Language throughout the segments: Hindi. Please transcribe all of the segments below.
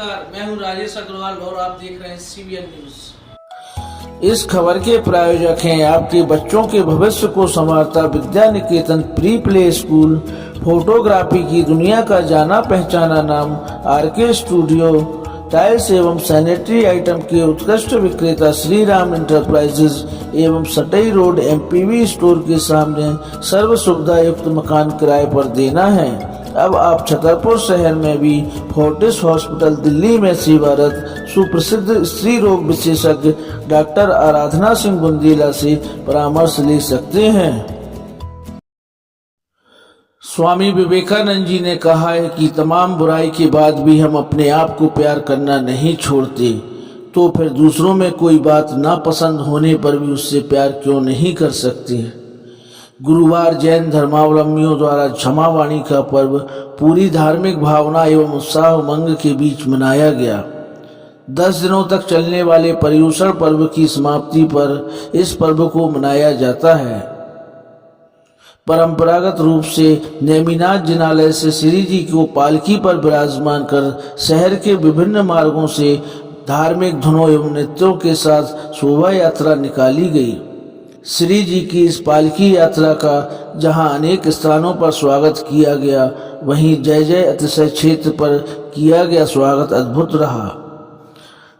नमस्कार, मैं हूं राजेश अग्रवाल और आप देख रहे हैं CBN न्यूज। इस खबर के प्रायोजक हैं आपके बच्चों के भविष्य को संवारता Vidya Niketan pre play school, photography की दुनिया का जाना पहचाना नाम RK स्टूडियो, टाइल्स एवं सैनिटरी आइटम के उत्कृष्ट विक्रेता श्री राम इंटरप्राइजेज एवं सटई रोड MPV स्टोर के सामने सर्व सुविधा युक्त मकान किराए पर देना है। अब आप छतरपुर शहर में भी फोर्टिस हॉस्पिटल दिल्ली में सेवारत सुप्रसिद्ध स्त्री रोग विशेषज्ञ डॉक्टर आराधना सिंह बुंदेला से परामर्श ले सकते हैं। स्वामी विवेकानंद जी ने कहा है कि तमाम बुराई के बाद भी हम अपने आप को प्यार करना नहीं छोड़ते, तो फिर दूसरों में कोई बात नापसंद होने पर भी उससे प्यार क्यों नहीं कर सकते। गुरुवार जैन धर्मावलंबियों द्वारा क्षमावाणी का पर्व पूरी धार्मिक भावना एवं उत्साह उमंग के बीच मनाया गया। 10 दिनों तक चलने वाले पर्युषण पर्व की समाप्ति पर इस पर्व को मनाया जाता है। परंपरागत रूप से नेमिनाथ जिनालय से श्री जी को पालकी पर विराजमान कर शहर के विभिन्न मार्गों से धार्मिक धुनों एवं नृत्यों के साथ शोभा यात्रा निकाली गई। श्री जी की इस पालकी यात्रा का जहां अनेक स्थानों पर स्वागत किया गया, वहीं जय जय अतिशय क्षेत्र पर किया गया स्वागत अद्भुत रहा।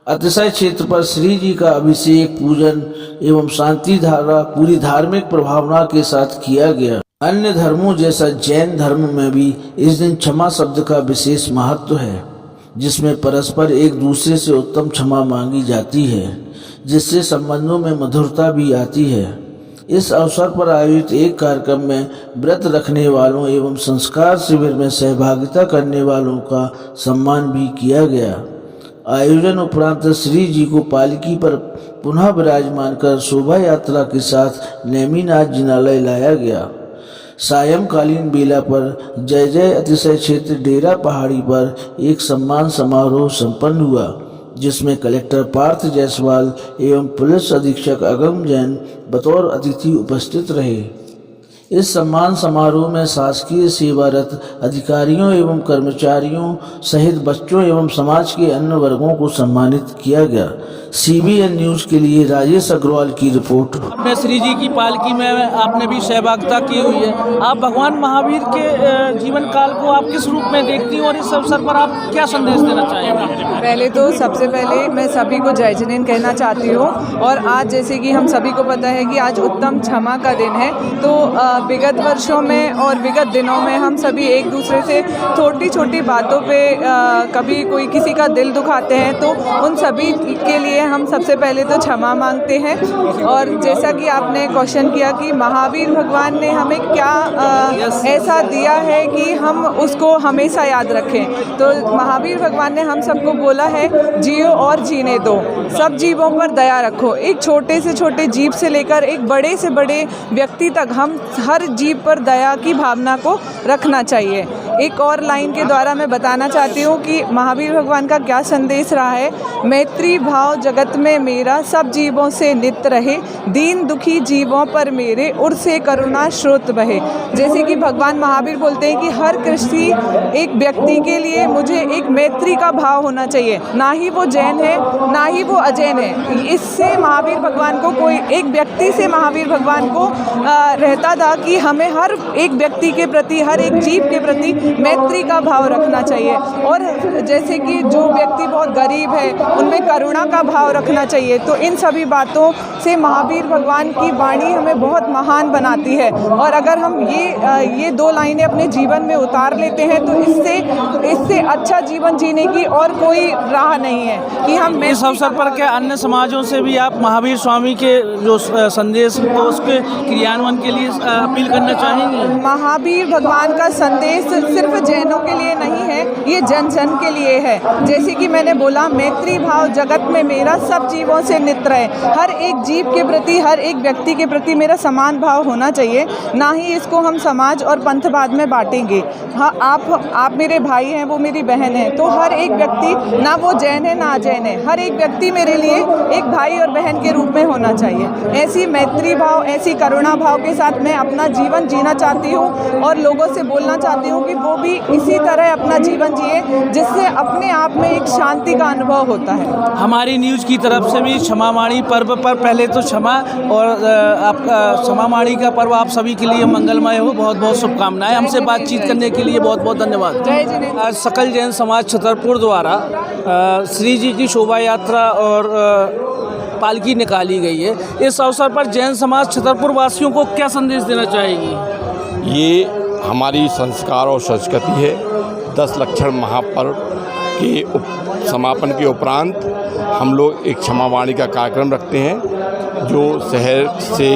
अतिशय क्षेत्र पर श्री जी का अभिषेक, पूजन एवं शांति धारा पूरी धार्मिक प्रभावना के साथ किया गया। अन्य धर्मों जैसा जैन धर्म में भी इस दिन क्षमा शब्द का विशेष महत्व है, जिसमें परस्पर एक दूसरे से उत्तम क्षमा मांगी जाती है, जिससे संबंधों में मधुरता भी आती है। इस अवसर पर आयोजित एक कार्यक्रम में व्रत रखने वालों एवं संस्कार शिविर में सहभागिता करने वालों का सम्मान भी किया गया। आयोजन उपरांत श्री जी को पालकी पर पुनः विराजमान कर शोभा यात्रा के साथ नेमिनाथ जिनालय लाया गया। सायंकालीन बेला पर जय जय अतिशय क्षेत्र डेरा पहाड़ी पर एक सम्मान समारोह संपन्न हुआ, जिसमें कलेक्टर पार्थ जायसवाल एवं पुलिस अधीक्षक अगम जैन बतौर अतिथि उपस्थित रहे। इस सम्मान समारोह में शासकीय सेवारत अधिकारियों एवं कर्मचारियों सहित बच्चों एवं समाज के अन्य वर्गों को सम्मानित किया गया। CBN न्यूज के लिए राजेश अग्रवाल की रिपोर्ट। अपने श्री जी की पालकी में आपने भी सहभागिता की हुई है। आप भगवान महावीर के जीवन काल को आप किस रूप में देखती हैं और इस अवसर पर आप क्या संदेश देना चाहेंगे? पहले तो सबसे पहले मैं सभी को जय जिनेंद्र कहना चाहती हूँ। और आज जैसे कि हम सभी को पता है कि आज उत्तम क्षमा का दिन है, तो विगत वर्षों में और विगत दिनों में हम सभी एक दूसरे से छोटी छोटी बातों पे कभी कोई किसी का दिल दुखाते हैं, तो उन सभी के लिए हम सबसे पहले तो क्षमा मांगते हैं। और जैसा कि आपने क्वेश्चन किया कि महावीर भगवान ने हमें क्या ऐसा दिया है कि हम उसको हमेशा याद रखें, तो महावीर भगवान ने हम सबको बोला है जियो और जीने दो, सब जीवों पर दया रखो। एक छोटे से छोटे जीव से लेकर एक बड़े से बड़े व्यक्ति तक हम हर जीव पर दया की भावना को रखना चाहिए। एक और लाइन के द्वारा मैं बताना चाहती हूँ कि महावीर भगवान का क्या संदेश रहा है। मैत्री भाव जगत में मेरा, सब जीवों से नित रहे, दीन दुखी जीवों पर मेरे, उर से करुणा स्रोत बहे। जैसे कि भगवान महावीर बोलते हैं कि हर किसी एक व्यक्ति के लिए मुझे एक मैत्री का भाव होना चाहिए, ना ही वो जैन है ना ही वो अजैन है। इससे महावीर भगवान को कोई एक व्यक्ति से महावीर भगवान को रहता था कि हमें हर एक व्यक्ति के प्रति, हर एक जीव के प्रति मैत्री का भाव रखना चाहिए। और जैसे कि जो व्यक्ति बहुत गरीब है उनमें करुणा का भाव रखना चाहिए। तो इन सभी बातों से महावीर भगवान की वाणी हमें बहुत महान बनाती है। और अगर हम ये 2 लाइनें अपने जीवन में उतार लेते हैं तो इससे अच्छा जीवन जीने की और कोई राह नहीं है कि हम। इस अवसर पर क्या अन्य समाजों से भी आप महावीर स्वामी के जो संदेश तो उसके क्रियान्वयन के लिए अपील करना चाहेंगे? महावीर भगवान का संदेश सिर्फ जैनों के लिए नहीं है, ये जन जन के लिए है। जैसे कि मैंने बोला, मैत्री भाव जगत में मेरा, सब जीवों से नित रहे। हर एक जीव के प्रति, हर एक व्यक्ति के प्रति मेरा समान भाव होना चाहिए, ना ही इसको हम समाज और पंथवाद में बांटेंगे। हाँ, आप मेरे भाई हैं, वो मेरी बहन है, तो हर एक व्यक्ति, ना वो जैन है ना अजैन है, हर एक व्यक्ति मेरे लिए एक भाई और बहन के रूप में होना चाहिए। ऐसी मैत्री भाव, ऐसी करुणा भाव के साथ मैं अपना जीवन जीना चाहती हूँ और लोगों से बोलना चाहती हूँ कि वो भी इसी तरह अपना जीवन जिए, जिससे अपने आप में एक शांति का अनुभव होता है। हमारी न्यूज़ की तरफ से भी क्षमावाणी पर्व पर पहले तो क्षमा और आपका क्षमावाणी का पर्व आप सभी के लिए मंगलमय हो। बहुत बहुत शुभकामनाएं। हमसे बातचीत करने के लिए बहुत बहुत धन्यवाद। जय जिनेंद्र। आज सकल जैन समाज छतरपुर द्वारा श्री जी की शोभा यात्रा और पालकी निकाली गई है। इस अवसर पर जैन समाज छतरपुर वासियों को क्या संदेश देना चाहेगी? ये हमारी संस्कार और संस्कृति है। 10 लक्षण महापर्व के समापन के उपरांत हम लोग एक क्षमावाणी का कार्यक्रम रखते हैं, जो शहर से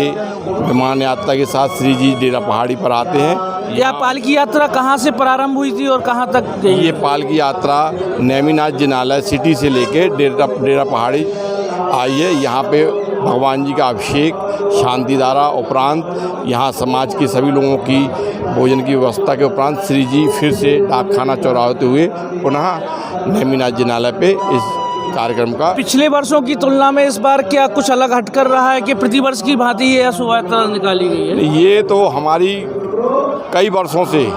विमान यात्रा के साथ श्री जी डेरा पहाड़ी पर आते हैं। यह पालकी यात्रा कहाँ से प्रारंभ हुई थी और कहाँ तक गई? ये पालकी यात्रा नेमिनाथ जिनालय सिटी से लेके डेरा पहाड़ी आई है। यहाँ पे भगवान जी का अभिषेक, शांति धारा उपरांत यहाँ समाज के सभी लोगों की भोजन की व्यवस्था के उपरांत श्री जी फिर से डाकखाना चौराहे होते हुए पुनः नेमिनाथ जिनालय पे इस कार्यक्रम का। पिछले वर्षों की तुलना में इस बार क्या कुछ अलग हटकर रहा है कि प्रतिवर्ष की भांति ये शोभा यात्रा निकाली गई है? ये तो हमारी कई वर्षों से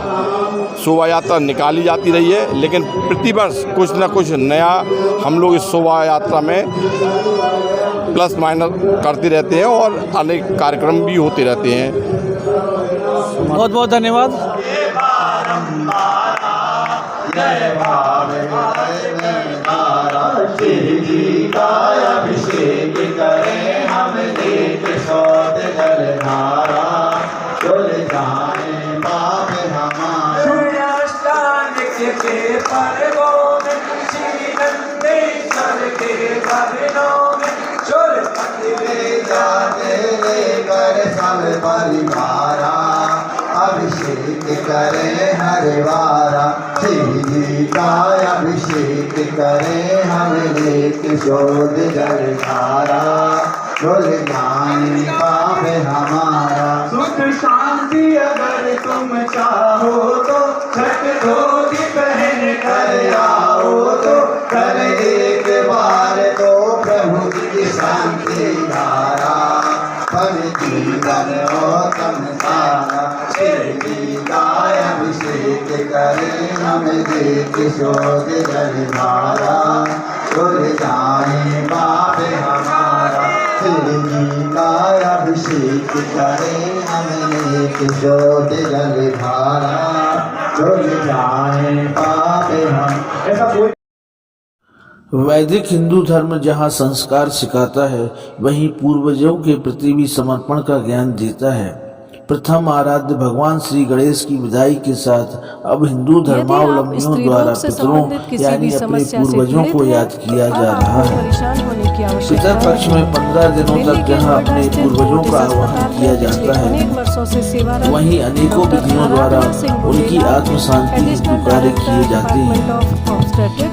शोभा यात्रा निकाली जाती रही है, लेकिन प्रतिवर्ष कुछ न कुछ नया हम लोग इस शोभा यात्रा में प्लस माइनस करते रहते हैं और अनेक कार्यक्रम भी होते रहते हैं। बहुत बहुत धन्यवाद। अभिषेक करे हरिवारा, श्री जी का अभिषेक करे हमने किशोर जलधारा, डोल जाए पाप हमारा। सुख शांति अगर तुम चाहो तो छठ धोती पहन कर आओ, तो कर एक बार तो प्रभु की शांति धारा, पर जीवन हो तम सारा, श्री का अभिषेक करे हमने किशोर जलधारा, डोल जाए पाप हमारा, श्री का अभिषेक करे हमने किशोर जलधारा, डोल जाए पाप हम। ऐसा कोई वैदिक हिंदू धर्म जहाँ संस्कार सिखाता है, वहीं पूर्वजों के प्रति भी समर्पण का ज्ञान देता है। प्रथम आराध्य भगवान श्री गणेश की विदाई के साथ अब हिंदू धर्मावलंबियों द्वारा पितरों यानी अपने पूर्वजों को याद किया जा रहा है। पितर पक्ष में 15 दिनों तक जहां अपने पूर्वजों का आह्वान किया जाता है, वहीं अनेकों विधियों द्वारा उनकी आत्म शांति हेतु कार्य किए जाते हैं।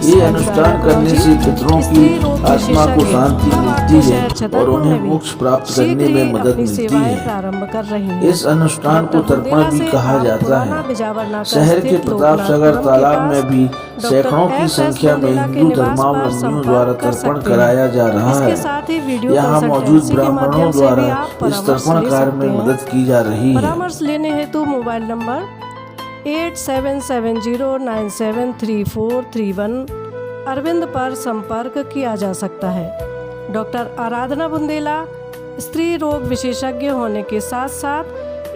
ये अनुष्ठान करने से पितरों की आत्मा को शांति मिलती है और उन्हें मोक्ष प्राप्त करने में मदद मिलती है। इस अनुष्ठान को तर्पण भी कहा जाता है। शहर के प्रताप सागर तालाब में भी सैकड़ों की संख्या में हिंदू धर्मावलंबियों द्वारा तर्पण कराया जा रहा है। यहाँ मौजूद ब्राह्मणों द्वारा इस तर्पण कार्य में मदद की जा रही है। परामर्श लेने हेतु मोबाइल नंबर 8770973431 अरविंद पर संपर्क किया जा सकता है। डॉक्टर आराधना बुंदेला स्त्री रोग विशेषज्ञ होने के साथ साथ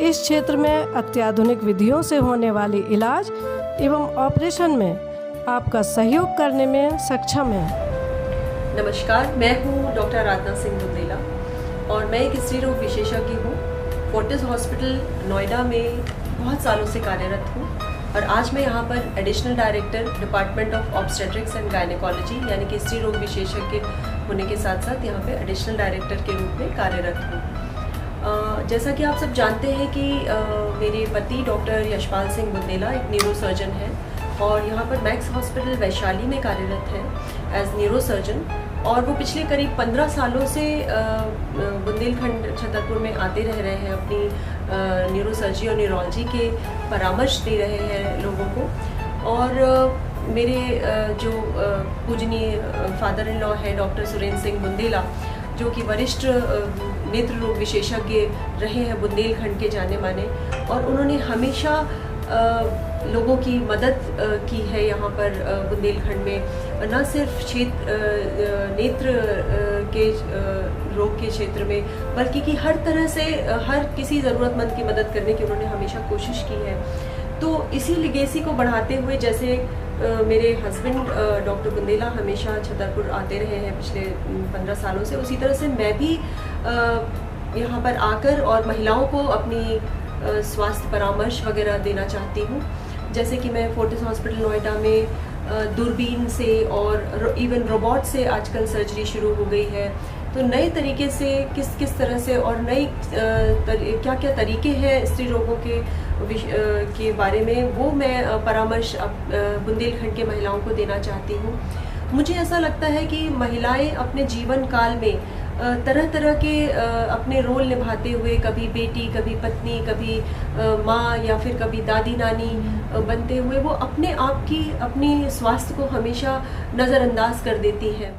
इस क्षेत्र में अत्याधुनिक विधियों से होने वाली इलाज एवं ऑपरेशन में आपका सहयोग करने में सक्षम है। नमस्कार, मैं हूँ डॉक्टर आराधना सिंह बुंदेला और मैं एक स्त्री रोग विशेषज्ञ हूँ। फोर्टिस हॉस्पिटल नोएडा में बहुत सालों से कार्यरत हूँ और आज मैं यहाँ पर additional director department of obstetrics and gynaecology यानी कि स्त्री रोग विशेषज्ञ होने के साथ साथ यहाँ पे एडिशनल डायरेक्टर के रूप में कार्यरत हूँ। जैसा कि आप सब जानते हैं कि मेरे पति डॉक्टर यशपाल सिंह बुंदेला एक न्यूरोसर्जन हैं और यहाँ पर मैक्स हॉस्पिटल वैशाली में कार्यरत हैं एज न्यूरोसर्जन और वो पिछले करीब 15 सालों से बुंदेलखंड छतरपुर में आते रह रहे हैं, अपनी न्यूरोसर्जरी और न्यूरोलॉजी के परामर्श दे रहे हैं लोगों को। और मेरे जो पूजनीय फादर इन लॉ है डॉक्टर सुरेंद्र सिंह बुंदेला, जो कि वरिष्ठ नेत्र रोग विशेषज्ञ रहे हैं बुंदेलखंड के जाने माने, और उन्होंने हमेशा लोगों की मदद की है यहाँ पर बुंदेलखंड में, न सिर्फ नेत्र के रोग के क्षेत्र में, बल्कि कि हर तरह से हर किसी ज़रूरतमंद की मदद करने की उन्होंने हमेशा कोशिश की है। तो इसी लिगेसी को बढ़ाते हुए, जैसे मेरे हस्बैंड डॉक्टर बुंदेला हमेशा छतरपुर आते रहे हैं पिछले 15 सालों से, उसी तरह से मैं भी यहाँ पर आकर और महिलाओं को अपनी स्वास्थ्य परामर्श वगैरह देना चाहती हूँ। जैसे कि मैं फोर्टिस हॉस्पिटल नोएडा में दूरबीन से और इवन रोबोट से आजकल सर्जरी शुरू हो गई है। तो नए तरीके से किस तरह से और नई क्या क्या तरीके हैं स्त्री रोगों के बारे में, वो मैं परामर्श बुंदेलखंड के महिलाओं को देना चाहती हूँ। मुझे ऐसा लगता है कि महिलाएं अपने जीवन काल में तरह तरह के अपने रोल निभाते हुए, कभी बेटी, कभी पत्नी, कभी माँ या फिर कभी दादी नानी बनते हुए, वो अपने आप की अपनी स्वास्थ्य को हमेशा नज़रअंदाज कर देती हैं।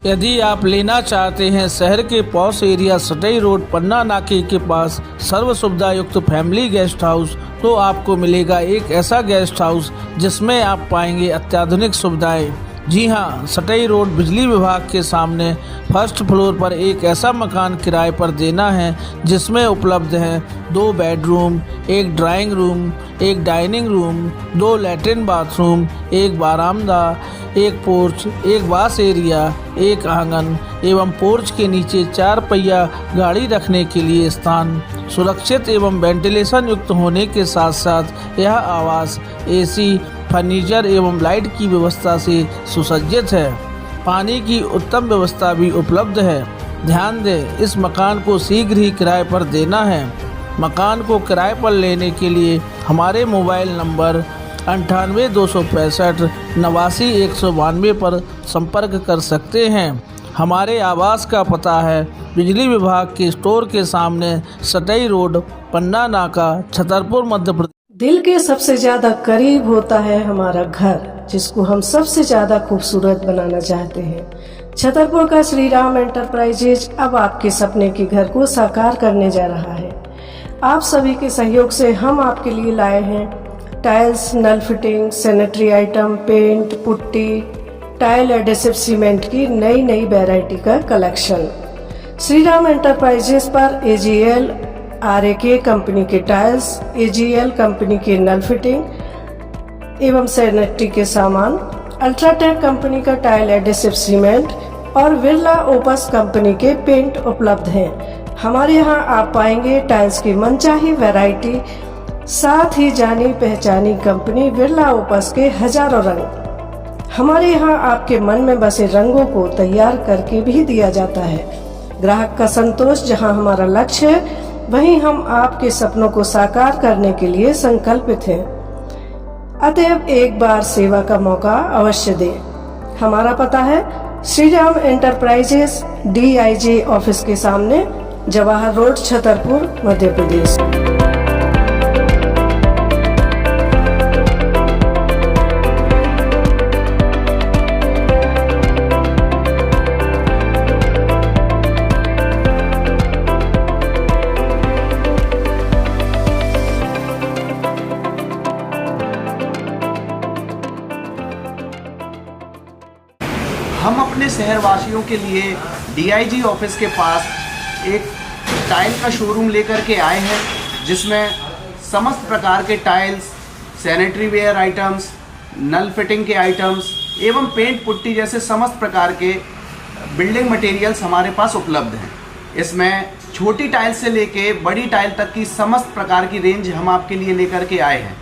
यदि आप लेना चाहते हैं शहर के पॉश एरिया सटई रोड पन्ना नाके के पास सर्व सुविधा युक्त फैमिली गेस्ट हाउस, तो आपको मिलेगा एक ऐसा गेस्ट हाउस जिसमें आप पाएंगे अत्याधुनिक सुविधाएं। जी हां, सटई रोड बिजली विभाग के सामने फर्स्ट फ्लोर पर एक ऐसा मकान किराए पर देना है जिसमें उपलब्ध हैं 2 bedroom, 1 drawing room, 1 dining room, 2 latrine bathroom, 1 बारामदा, 1 porch, 1 wash area, 1 आंगन एवं पोर्च के नीचे 4 पहिया गाड़ी रखने के लिए स्थान। सुरक्षित एवं वेंटिलेशन युक्त होने के साथ साथ यह आवास एसी, फर्नीचर एवं लाइट की व्यवस्था से सुसज्जित है। पानी की उत्तम व्यवस्था भी उपलब्ध है। ध्यान दें, इस मकान को शीघ्र ही किराए पर देना है। मकान को किराए पर लेने के लिए हमारे मोबाइल नंबर 98 265 89 192 पर संपर्क कर सकते हैं। हमारे आवास का पता है बिजली विभाग के स्टोर के सामने सटई रोड पन्ना नाका छतरपुर मध्य प्रदेश। दिल के सबसे ज्यादा करीब होता है हमारा घर, जिसको हम सबसे ज्यादा खूबसूरत बनाना चाहते हैं। छतरपुर का श्री राम एंटरप्राइजेज अब आपके सपने के घर को साकार करने जा रहा है। आप सभी के सहयोग से हम आपके लिए लाए हैं टाइल्स, नल fitting, sanitary item, paint, putty, tile adhesive cement की नई वैरायटी का कलेक्शन। श्री राम एंटरप्राइजेज पर AGL RAK कंपनी के टाइल्स, AGL कंपनी के नल फिटिंग एवं सैनिटरी के सामान, अल्ट्राटेक कंपनी का टाइल एडेसिव सीमेंट और बिरला ओपस कंपनी के पेंट उपलब्ध हैं। हमारे यहाँ आप पाएंगे टाइल्स की मनचाही वैरायटी, साथ ही जानी पहचानी कंपनी बिरला ओपस के हजारों रंग। हमारे यहाँ आपके मन में बसे रंगों को तैयार करके भी दिया जाता है। ग्राहक का संतोष जहाँ हमारा लक्ष्य है, वहीं हम आपके सपनों को साकार करने के लिए संकल्पित हैं। अतएव एक बार सेवा का मौका अवश्य दें। हमारा पता है Shri Ram enterprises, DIG office के सामने, जवाहर रोड, छतरपुर, मध्य प्रदेश। हम अपने शहरवासियों के लिए DIG ऑफिस के पास एक टाइल का शोरूम लेकर के आए हैं, जिसमें समस्त प्रकार के टाइल्स, सैनिटरी वेयर आइटम्स, नल फिटिंग के आइटम्स एवं पेंट पुट्टी जैसे समस्त प्रकार के बिल्डिंग मटेरियल्स हमारे पास उपलब्ध हैं। इसमें छोटी टाइल से लेके बड़ी टाइल तक की समस्त प्रकार की रेंज हम आपके लिए लेकर के आए हैं।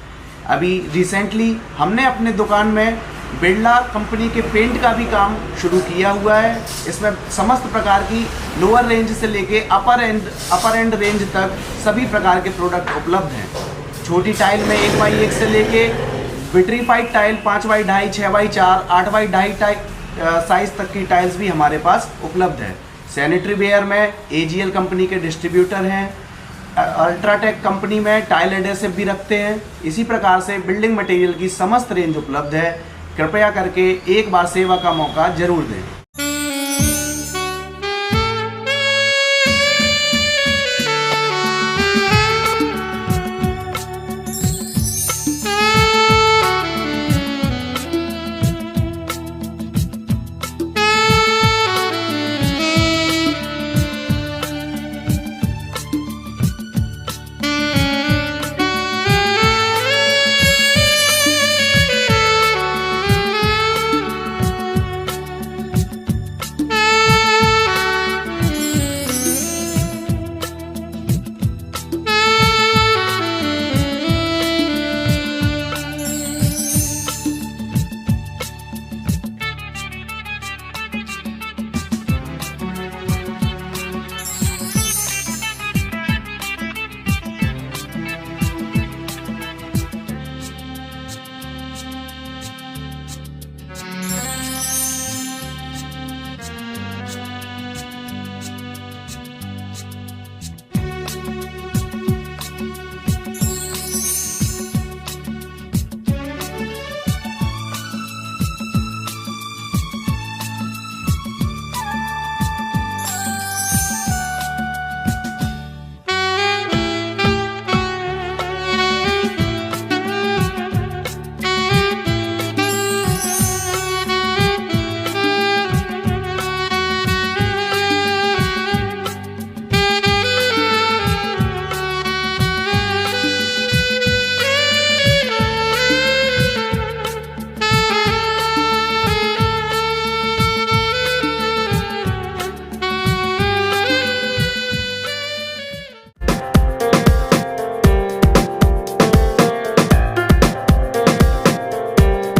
अभी रिसेंटली हमने अपने दुकान में बिरला कंपनी के पेंट का भी काम शुरू किया हुआ है। इसमें समस्त प्रकार की लोअर रेंज से लेके अपर एंड रेंज तक सभी प्रकार के प्रोडक्ट उपलब्ध हैं। छोटी टाइल में 1x1 से लेके vitrified tile 5x2, 6x4, 8x2 size तक की टाइल्स भी हमारे पास उपलब्ध है। सैनिटरी वेयर में AGL कंपनी के डिस्ट्रीब्यूटर हैं, अल्ट्राटेक कंपनी में टाइल एडेसिव भी रखते हैं। इसी प्रकार से बिल्डिंग मटेरियल की समस्त रेंज उपलब्ध है। कृपया करके एक बार सेवा का मौका जरूर दें।